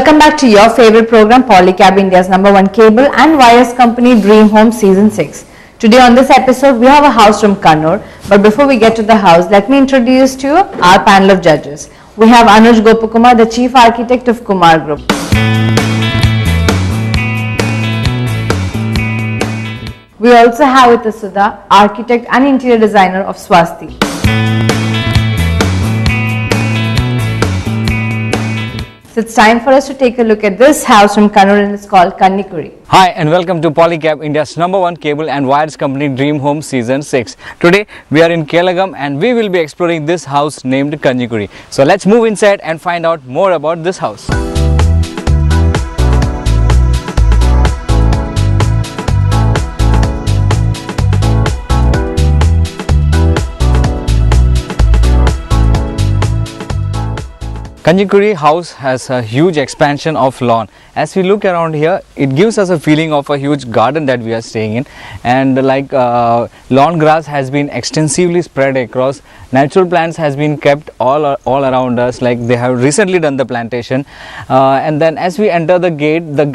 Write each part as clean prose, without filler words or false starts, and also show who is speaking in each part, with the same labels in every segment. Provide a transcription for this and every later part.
Speaker 1: Welcome back to your favorite program, Polycab, India's #1 cable and wires company, Dream Home Season 6. Today on this episode, we have a house from Kannur. But before we get to the house, let me introduce to you our panel of judges. We have Anuj Gopakumar, the Chief Architect of Kumar Group. We also have with us Sudha, Architect and Interior Designer of Swasti. So it's time for us to take a look at this house from Kannur, and it's called Kanjikuzhi.
Speaker 2: Hi and welcome to Polycab, India's #1 cable and wires company, Dream Home Season 6. Today we are in Kelakam and we will be exploring this house named Kanjikuzhi. So let's move inside and find out more about this house. Kanjikuzhi house has a huge expansion of lawn. As we look around here, it gives us a feeling of a huge garden that we are staying in, and lawn grass has been extensively spread across. Natural plants has been kept all around us, like they have recently done the plantation. And then as we enter the gate, the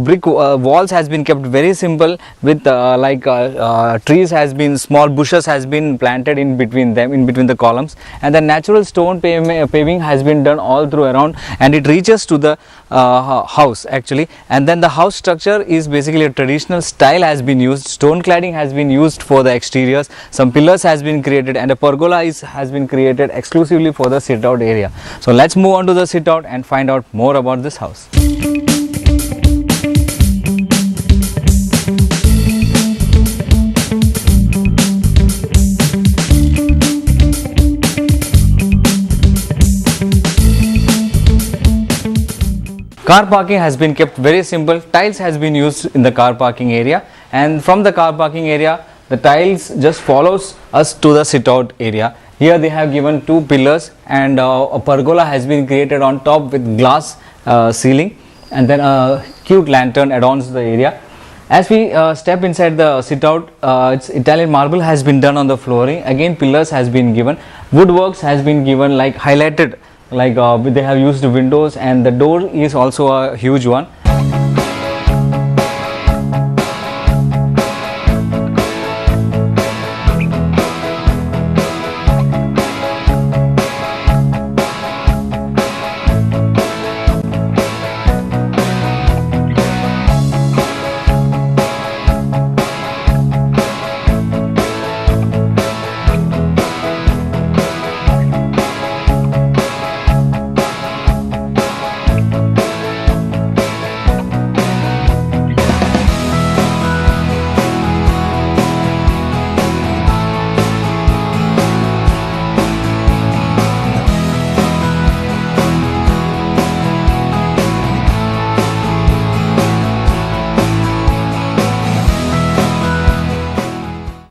Speaker 2: brick walls has been kept very simple with trees has been, small bushes has been planted in between them, in between the columns, and the natural stone paving has been done all through around, and it reaches to the house actually. And then the house structure is basically a traditional style has been used. Stone cladding has been used for the exteriors. Some pillars has been created, and a pergola has been created exclusively for the sit out area. So let's move on to the sit out and find out more about this house. Car parking has been kept very simple. Tiles has been used in the car parking area, and from the car parking area the tiles just follows us to the sit out area. Here they have given two pillars, and a pergola has been created on top with glass ceiling, and then a cute lantern adorns the area. As we step inside the sit out, it's Italian marble has been done on the flooring. Again pillars has been given, woodworks has been given, like highlighted, like they have used windows, and the door is also a huge one.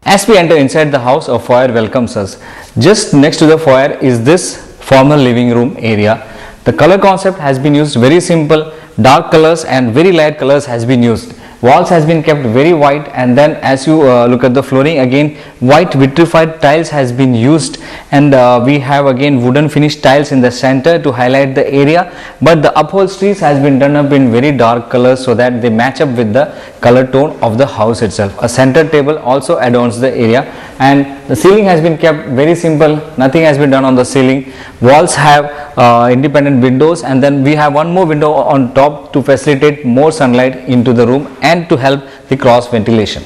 Speaker 2: As we enter inside the house, a foyer welcomes us. Just next to the foyer is this formal living room area. The color concept has been used very simple. Dark colors and very light colors has been used. Walls has been kept very white, and then as you look at the flooring, again white vitrified tiles has been used, and we have again wooden finished tiles in the center to highlight the area, but the upholsteries has been done up in very dark colors so that they match up with the color tone of the house itself. A center table also adorns the area, and the ceiling has been kept very simple. Nothing has been done on the ceiling. Walls have independent windows, and then we have one more window on top to facilitate more sunlight into the room and to help the cross ventilation.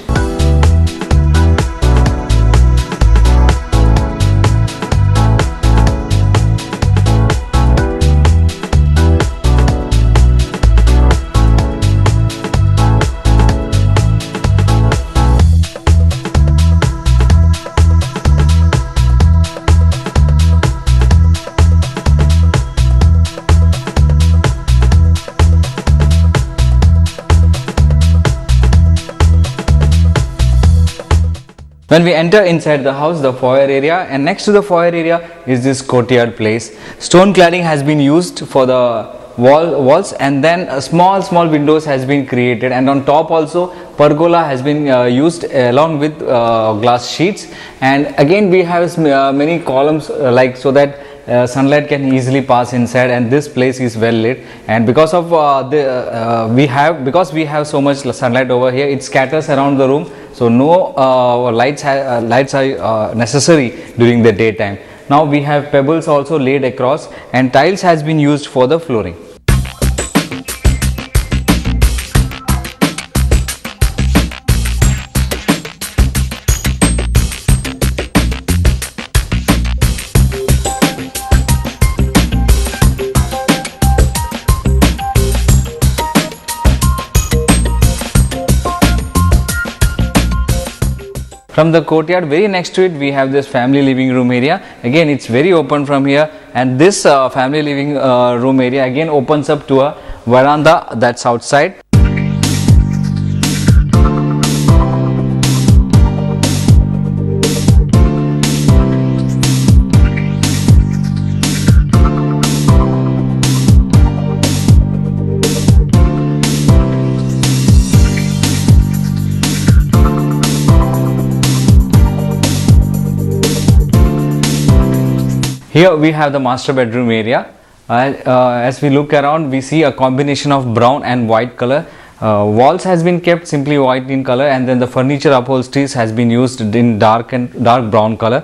Speaker 2: When we enter inside the house, the foyer area, and next to the foyer area is this courtyard place. Stone cladding has been used for the walls, and then small windows has been created, and on top also pergola has been used along with glass sheets. And again we have many columns so that sunlight can easily pass inside, and this place is well lit. And because of because we have so much sunlight over here, it scatters around the room, so no lights are necessary during the daytime. Now we have pebbles also laid across, and tiles has been used for the flooring. From the courtyard, very next to it, we have this family living room area. Again, it's very open from here, and this family living room area again opens up to a veranda that's outside. Here we have the master bedroom area. As we look around, we see a combination of brown and white color. Walls has been kept simply white in color, and then the furniture upholsteries has been used in dark brown color.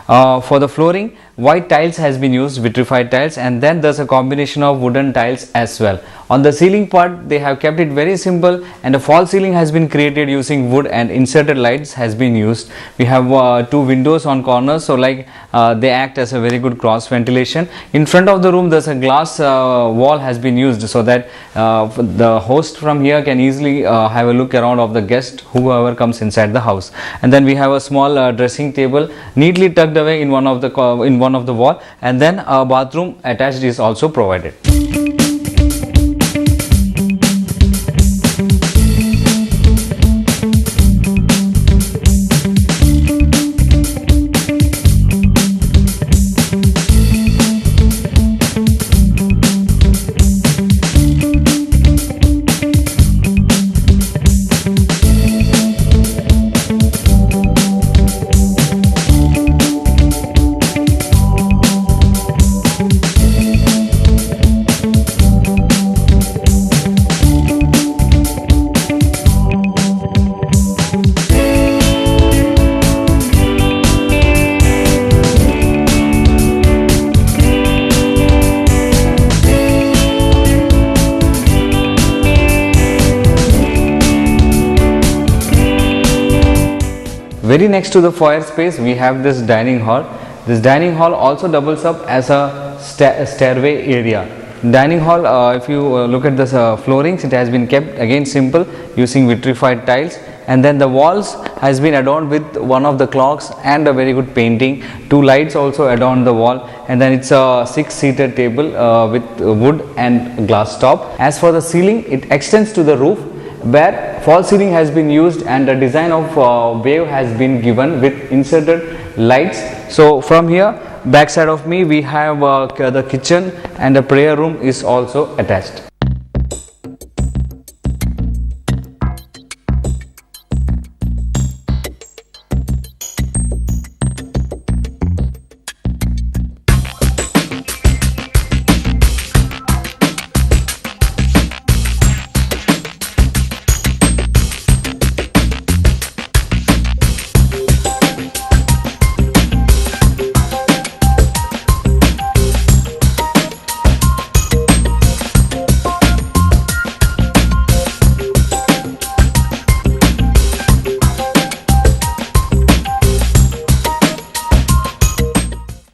Speaker 2: For the flooring, white tiles has been used, vitrified tiles, and then there's a combination of wooden tiles as well. On the ceiling part, they have kept it very simple, and a false ceiling has been created using wood, and inserted lights has been used. We have two windows on corners, so like they act as a very good cross ventilation. In front of the room, there's a glass wall has been used, so that the host from here can easily have a look around of the guest, whoever comes inside the house. And then we have a small dressing table neatly tucked away in one of the wall, and then a bathroom attached is also provided. Very next to the foyer space, we have this dining hall. This dining hall also doubles up as a stairway area. Dining hall, if you look at the floorings, it has been kept again simple using vitrified tiles, and then the walls has been adorned with one of the clocks and a very good painting. Two lights also adorn the wall, and then it's a 6-seater table with wood and glass top. As for the ceiling, it extends to the roof, where false ceiling has been used, and a design of wave has been given with inserted lights. So from here, back side of me, we have the kitchen, and the prayer room is also attached.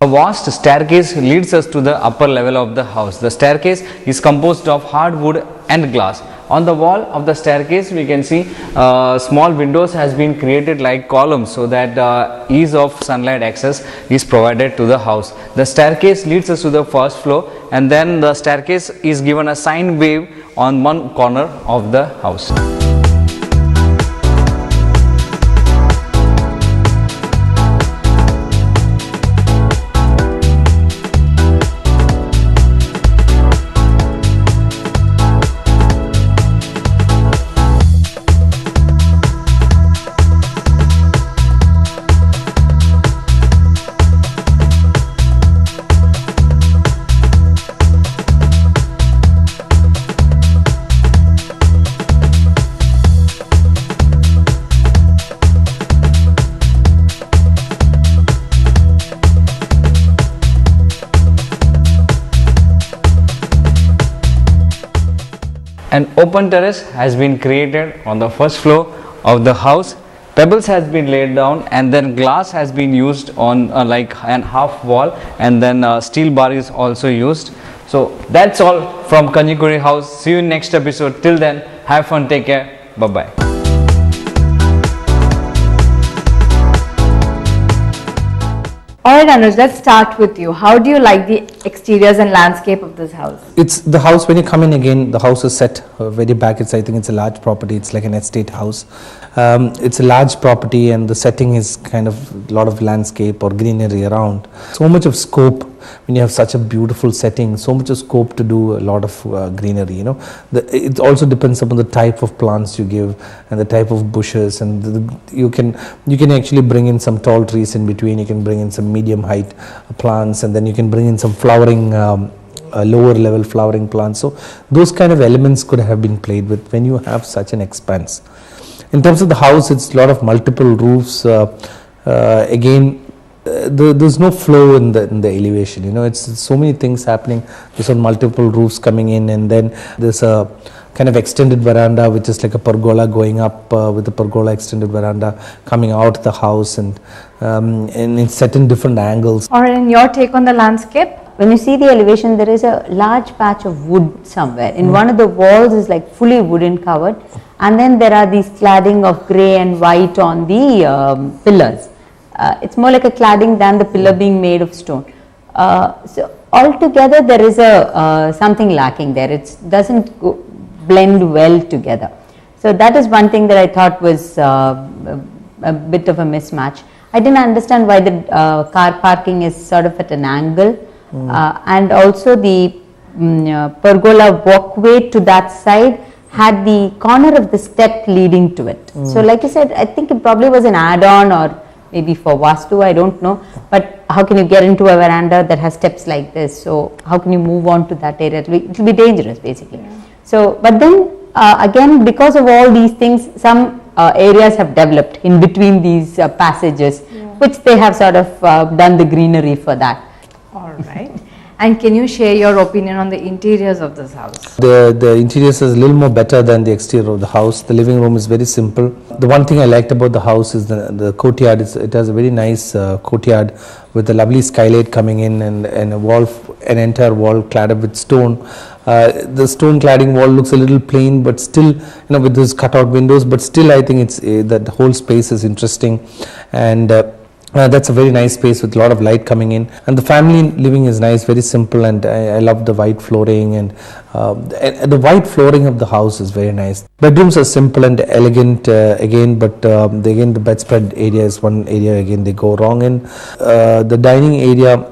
Speaker 2: A vast staircase leads us to the upper level of the house. The staircase is composed of hardwood and glass. On the wall of the staircase, we can see small windows has been created like columns, so that ease of sunlight access is provided to the house. The staircase leads us to the first floor, and then the staircase is given a sine wave on one corner of the house. An open terrace has been created on the first floor of the house. Pebbles has been laid down, and then glass has been used on like an half wall, and then steel bar is also used. So that's all from Kanjikuzhi house. See you in next episode. Till then, have fun, take care, bye bye.
Speaker 1: Alright Anuj, let's start with you. How do you like the exteriors and landscape of this house?
Speaker 3: It's the house, when you come in again, the house is set very back. I think it's a large property. It's like an estate house. It's a large property, and the setting is kind of a lot of landscape or greenery around. So much of scope when you have such a beautiful setting, so much of scope to do a lot of greenery, you know. It also depends upon the type of plants you give and the type of bushes, and you can actually bring in some tall trees in between. You can bring in some medium height plants, and then you can bring in some flowering lower level flowering plants. So those kind of elements could have been played with when you have such an expanse. In terms of the house, it's a lot of multiple roofs. Again, there's no flow in the elevation, you know. It's so many things happening. There's some multiple roofs coming in, and then there's a kind of extended veranda, which is like a pergola going up with the pergola extended veranda coming out the house, and it's set in different angles.
Speaker 1: Alright, and your take on the landscape?
Speaker 4: When you see the elevation, there is a large patch of wood somewhere. In one of the walls is like fully wooden covered, and then there are these cladding of grey and white on the pillars. It's more like a cladding than the pillar being made of stone. So altogether there is a something lacking there. It doesn't blend well together. So that is one thing that I thought was a bit of a mismatch. I didn't understand why the car parking is sort of at an angle, and also the pergola walkway to that side had the corner of the step leading to it. So like you said, I think it probably was an add-on, or maybe for Vastu, I don't know, but how can you get into a veranda that has steps like this? So how can you move on to that area? It will be dangerous basically. Yeah. So, but then again, because of all these things, some areas have developed in between these passages, which they have sort of done the greenery for that.
Speaker 1: All right. And can you share your opinion on the interiors of this house?
Speaker 3: The interiors is a little more better than the exterior of the house. The living room is very simple. The one thing I liked about the house is the courtyard. It has a very nice courtyard with a lovely skylight coming in, and an entire wall cladded with stone. The stone cladding wall looks a little plain, but still, you know, with those cutout windows, but still I think it's that the whole space is interesting, and that's a very nice space with a lot of light coming in, and the family living is nice, very simple, and I love the white flooring, and the white flooring of the house is very nice. Bedrooms are simple and elegant again, but again the bedspread area is one area again they go wrong in. The dining area,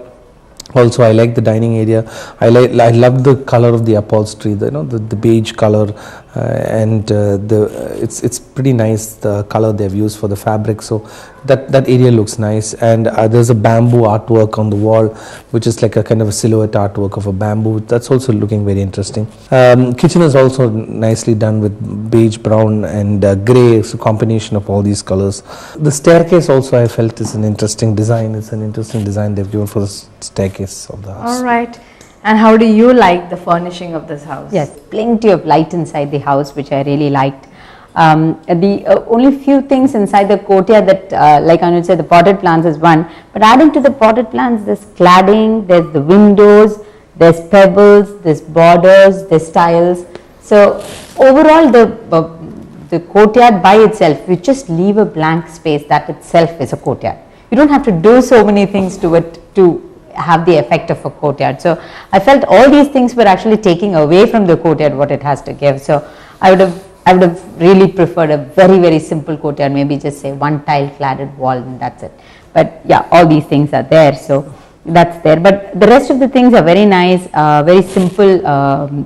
Speaker 3: also I like the dining area. I love the color of the upholstery, the beige color, and it's pretty nice, the color they've used for the fabric. So that area looks nice, and there's a bamboo artwork on the wall, which is like a kind of a silhouette artwork of a bamboo. That's also looking very interesting. Kitchen is also nicely done with beige, brown, and grey, so combination of all these colors. The staircase also I felt is an interesting design. It's an interesting design they've given for the staircase of the house.
Speaker 1: All right. And how do you like the furnishing of this house?
Speaker 4: Yes, plenty of light inside the house, which I really liked. The only few things inside the courtyard that, like Anuj said, the potted plants is one. But adding to the potted plants, there's cladding, there's the windows, there's pebbles, there's borders, there's tiles. So overall, the courtyard by itself, you just leave a blank space, that itself is a courtyard. You don't have to do so many things to it to have the effect of a courtyard. So I felt all these things were actually taking away from the courtyard what it has to give. So I would have really preferred a very, very simple courtyard, maybe just say one tile cladded wall, and that's it. But yeah, all these things are there, so that's there. But the rest of the things are very nice, very simple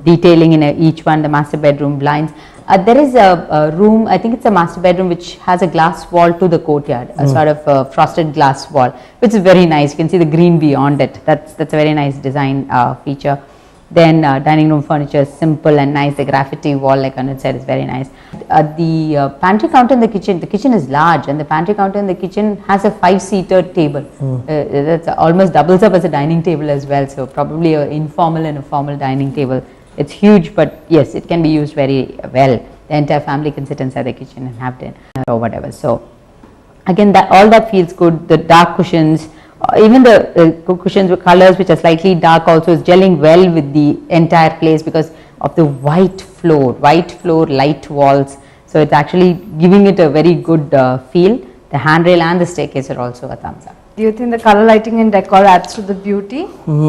Speaker 4: detailing in each one. The master bedroom blinds. There is a room, I think it's a master bedroom, which has a glass wall to the courtyard, a sort of frosted glass wall, which is very nice. You can see the green beyond it. That's a very nice design feature. Then dining room furniture is simple and nice. The graffiti wall, like Anuj said, is very nice. The pantry counter in the kitchen is large, and the pantry counter in the kitchen has a 5-seater table. That's almost doubles up as a dining table as well. So probably an informal and a formal dining table It's huge, but yes, it can be used very well. The entire family can sit inside the kitchen and have dinner or whatever. So again, that all that feels good. The dark cushions, even the cushions with colors which are slightly dark also is gelling well with the entire place because of the white floor, light walls. So it's actually giving it a very good feel. The handrail and the staircase are also a thumbs up.
Speaker 1: Do you think the color lighting and decor adds to the beauty?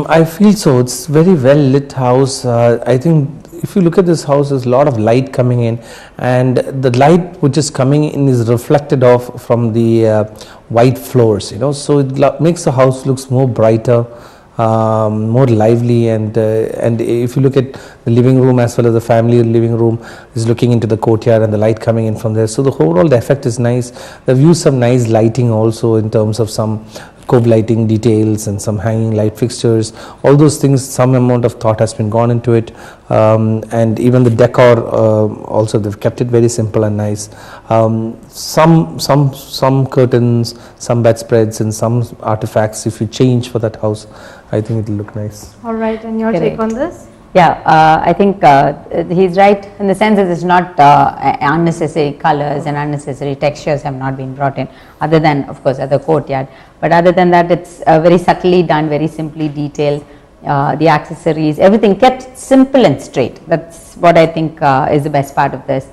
Speaker 3: I feel so. It's very well lit house. I think if you look at this house, there's a lot of light coming in, and the light which is coming in is reflected off from the white floors, so it makes the house looks more brighter, more lively, and if you look at the living room as well as the family living room is looking into the courtyard and the light coming in from there, so the overall the effect is nice. They've used some nice lighting also in terms of some cove lighting details and some hanging light fixtures, all those things. Some amount of thought has been gone into it, and even the decor also they've kept it very simple and nice. Some curtains, some bedspreads, and some artifacts, if you change for that house, I think it will look nice.
Speaker 1: All right, and your take on this?
Speaker 4: Yeah, I think he's right in the sense that it's not unnecessary colors and unnecessary textures have not been brought in, other than of course at the courtyard, but other than that it's very subtly done, very simply detailed. The accessories, everything kept simple and straight. That's what I think is the best part of this.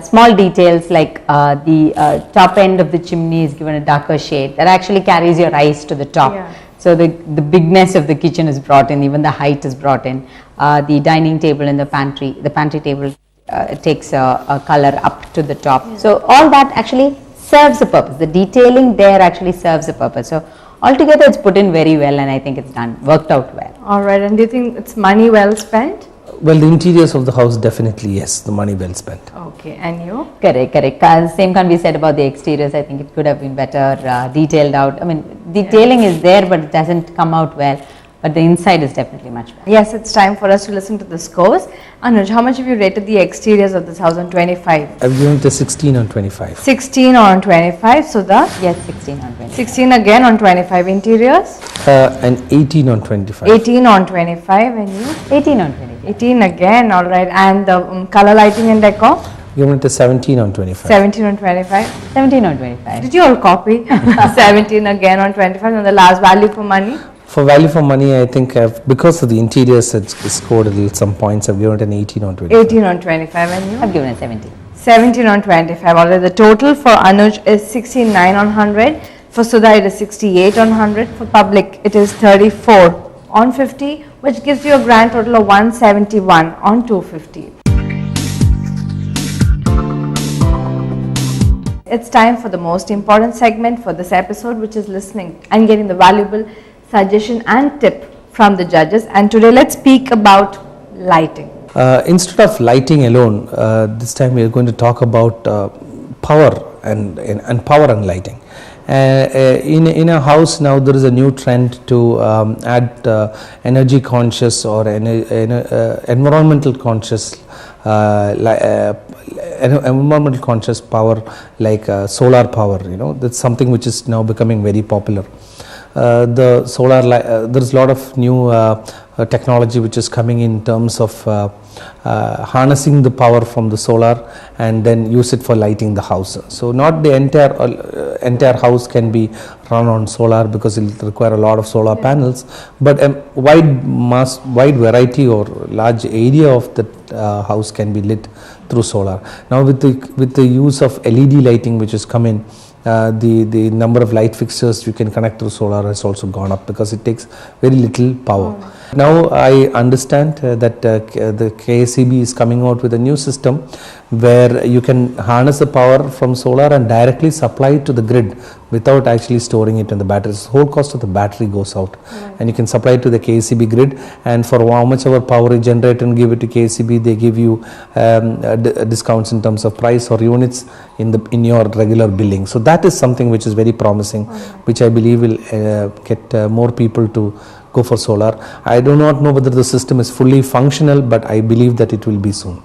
Speaker 4: Small details like the top end of the chimney is given a darker shade that actually carries your eyes to the top.
Speaker 1: Yeah.
Speaker 4: So the bigness of the kitchen is brought in, even the height is brought in. The dining table and the pantry table takes a color up to the top. Yeah. So all that actually serves a purpose. The detailing there actually serves a purpose. So altogether it's put in very well, and I think it's worked out well.
Speaker 1: All right, and do you think it's money well spent?
Speaker 3: Well, the interiors of the house, definitely yes, the money well spent.
Speaker 1: Okay, and you?
Speaker 4: Correct. Same can be said about the exteriors. I think it could have been better detailed out. I mean, detailing is there, but it doesn't come out well. But the inside is definitely much better.
Speaker 1: Yes, it's time for us to listen to the scores. Anuj, how much have you rated the exteriors of this house on 25?
Speaker 3: I've given it a 16 on 25.
Speaker 1: 16 on 25, Sudha?
Speaker 4: Yes, 16 on 25.
Speaker 1: 16 again on 25. Interiors?
Speaker 3: And 18 on 25.
Speaker 1: 18 on 25, and you?
Speaker 4: 18 on 25.
Speaker 1: 18 again, all right. And the color lighting and decor?
Speaker 3: Given it a 17 on 25.
Speaker 1: 17 on 25.
Speaker 4: 17 on 25.
Speaker 1: Did you all copy? 17 again on 25, and the last value for money?
Speaker 3: For value for money, I think because of the interiors, it's scored some points. I've given it an 18 on 25.
Speaker 1: 18 on 25, and you?
Speaker 4: I've given it 17.
Speaker 1: 17 on 25. Alright, the total for Anuj is 69 on 100. For Sudha, it is 68 on 100. For public, it is 34 on 50, which gives you a grand total of 171 on 250. It's time for the most important segment for this episode, which is listening and getting the valuable suggestion and tip from the judges. And today let's speak about lighting.
Speaker 3: Instead of lighting alone, this time we are going to talk about power and power and lighting. In a house now, there is a new trend to add energy conscious or environmental conscious environmental conscious power, like solar power. That's something which is now becoming very popular. The solar there's a lot of new technology which is coming in terms of harnessing the power from the solar and then use it for lighting the house. So not the entire house can be run on solar because it will require a lot of solar panels, but a wide variety or large area of the house can be lit through solar. Now with the use of LED lighting which has come in, the number of light fixtures you can connect through solar has also gone up because it takes very little power. Now I understand that the KSEB is coming out with a new system where you can harness the power from solar and directly supply it to the grid without actually storing it in the batteries. The whole cost of the battery goes out, and you can supply it to the KSEB grid, and for how much ever power you generate and give it to KSEB, they give you discounts in terms of price or units in your regular billing. So that is something which is very promising, which I believe will get more people to go for solar. I do not know whether the system is fully functional, but I believe that it will be soon.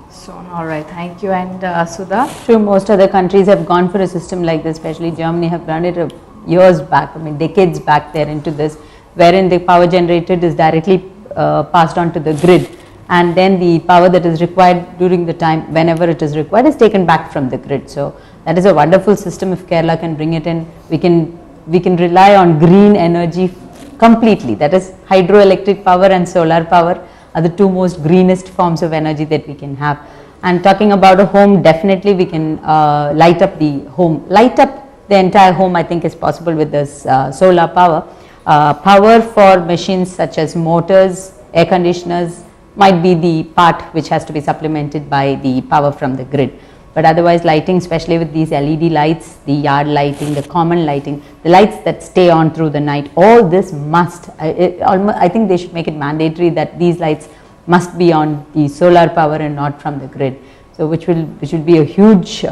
Speaker 1: All right, thank you. And Sudha?
Speaker 4: Sure, most other countries have gone for a system like this, especially Germany have done it years back, decades back there into this, wherein the power generated is directly passed on to the grid, and then the power that is required during the time whenever it is required is taken back from the grid. So that is a wonderful system. If Kerala can bring it in, we can rely on green energy completely. That is, hydroelectric power and solar power are the two most greenest forms of energy that we can have. And talking about a home, definitely we can light up the home. Light up the entire home, I think, is possible with this solar power. Power for machines such as motors, air conditioners might be the part which has to be supplemented by the power from the grid. But otherwise, lighting, especially with these LED lights, the yard lighting, the common lighting, the lights that stay on through the night, all this must, I think they should make it mandatory that these lights must be on the solar power and not from the grid. So which will be a huge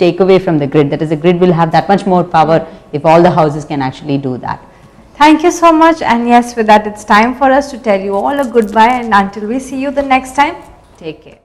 Speaker 4: takeaway from the grid. That is, the grid will have that much more power if all the houses can actually do that.
Speaker 1: Thank you so much, and yes, with that it's time for us to tell you all a goodbye, and until we see you the next time, take care.